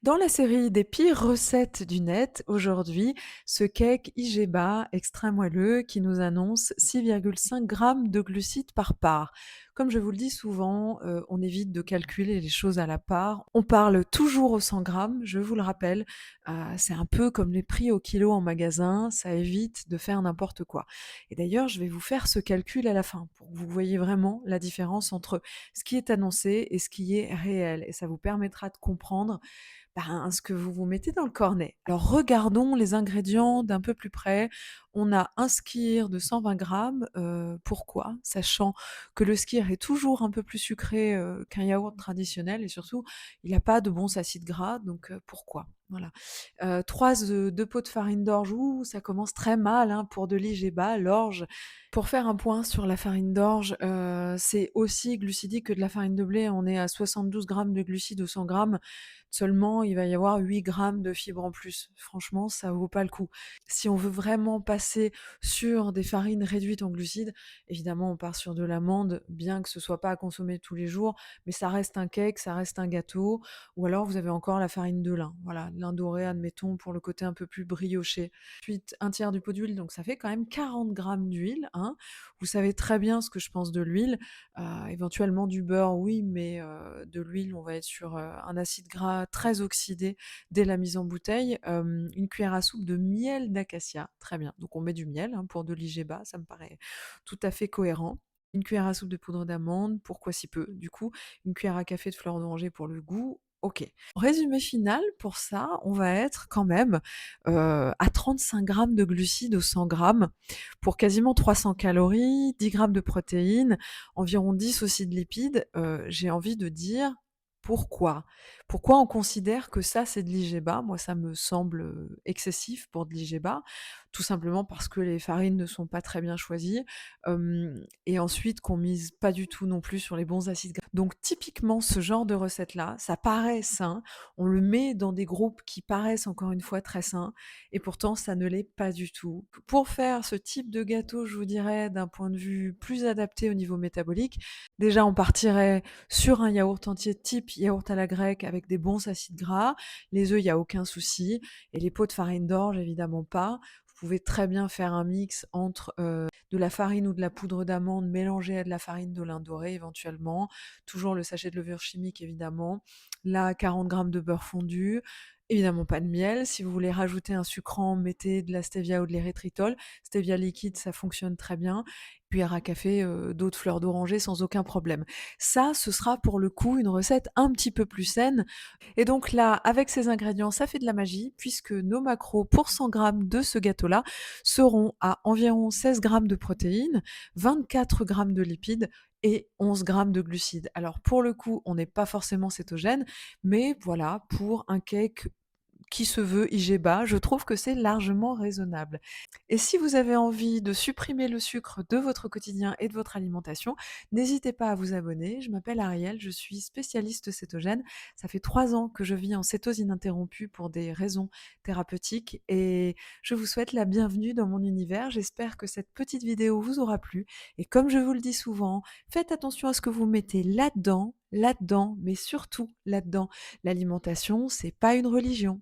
Dans la série des pires recettes du net, aujourd'hui, ce cake IGBA extra moelleux qui nous annonce 6,5 grammes de glucides par part. Comme je vous le dis souvent, on évite de calculer les choses à la part. On parle toujours aux 100 grammes, je vous le rappelle. C'est un peu comme les prix au kilo en magasin, ça évite de faire n'importe quoi. Et d'ailleurs, je vais vous faire ce calcul à la fin pour que vous voyez vraiment la différence entre ce qui est annoncé et ce qui est réel. Et ça vous permettra de comprendre ce que vous vous mettez dans le cornet. Alors regardons les ingrédients d'un peu plus près. On a un skyr de 120 grammes. Pourquoi? Sachant que le skyr est toujours un peu plus sucré, qu'un yaourt traditionnel et surtout, il n'a pas de bons acides gras, donc pourquoi? Voilà. 3 œufs, 2 pots de farine d'orge, ouh, ça commence très mal, hein, pour de l'IGBA, l'orge. Pour faire un point sur la farine d'orge, c'est aussi glucidique que de la farine de blé. On est à 72 grammes de glucides au 100 grammes. Seulement, il va y avoir 8 grammes de fibres en plus. Franchement, ça vaut pas le coup. Si on veut vraiment passer sur des farines réduites en glucides, évidemment, on part sur de l'amande, bien que ce soit pas à consommer tous les jours, mais ça reste un cake, ça reste un gâteau. Ou alors, vous avez encore la farine de lin. Voilà, lin doré, admettons, pour le côté un peu plus brioché. Ensuite, un tiers du pot d'huile, donc ça fait quand même 40 grammes d'huile, hein. Vous savez très bien ce que je pense de l'huile. Éventuellement du beurre, oui, mais de l'huile, on va être sur, un acide gras très oxydé dès la mise en bouteille. 1 cuillère à soupe de miel d'acacia, très bien. Donc on met du miel, hein, pour de l'IGBA, ça me paraît tout à fait cohérent. 1 cuillère à soupe de poudre d'amande, pourquoi si peu du coup? 1 cuillère à café de fleur d'oranger pour le goût, OK. Résumé final pour ça, on va être quand même, à 35 grammes de glucides au 100 grammes pour quasiment 300 calories, 10 grammes de protéines, environ 10 aussi de lipides. J'ai envie de dire: «Pourquoi?» Pourquoi on considère que ça, c'est de l'IGBA? Moi, ça me semble, excessif pour de l'IGBA. Tout simplement parce que les farines ne sont pas très bien choisies, et ensuite qu'on mise pas du tout non plus sur les bons acides gras. Donc typiquement, ce genre de recette-là, ça paraît sain, on le met dans des groupes qui paraissent encore une fois très sains et pourtant ça ne l'est pas du tout. Pour faire ce type de gâteau, je vous dirais d'un point de vue plus adapté au niveau métabolique, déjà on partirait sur un yaourt entier type yaourt à la grecque avec des bons acides gras. Les œufs, il y a aucun souci et les pots de farine d'orge, évidemment pas. Vous pouvez très bien faire un mix entre, de la farine ou de la poudre d'amande mélangée à de la farine de lin doré éventuellement, toujours le sachet de levure chimique évidemment, là 40 grammes de beurre fondu, évidemment pas de miel. Si vous voulez rajouter un sucrant, mettez de la stevia ou de l'érythritol. Stevia liquide, ça fonctionne très bien. Cuillère à café, d'eau de fleur d'oranger sans aucun problème. Ça, ce sera pour le coup une recette un petit peu plus saine et donc là, avec ces ingrédients, ça fait de la magie puisque nos macros pour 100 grammes de ce gâteau-là seront à environ 16 grammes de protéines, 24 grammes de lipides et 11 grammes de glucides. Alors pour le coup, on n'est pas forcément cétogène, mais voilà, pour un cake qui se veut IGBA, je trouve que c'est largement raisonnable. Et si vous avez envie de supprimer le sucre de votre quotidien et de votre alimentation, n'hésitez pas à vous abonner. Je m'appelle Ariel, je suis spécialiste cétogène. Ça fait 3 ans que je vis en cétose ininterrompue pour des raisons thérapeutiques et je vous souhaite la bienvenue dans mon univers. J'espère que cette petite vidéo vous aura plu et comme je vous le dis souvent, faites attention à ce que vous mettez là-dedans, mais surtout là-dedans. L'alimentation, c'est pas une religion.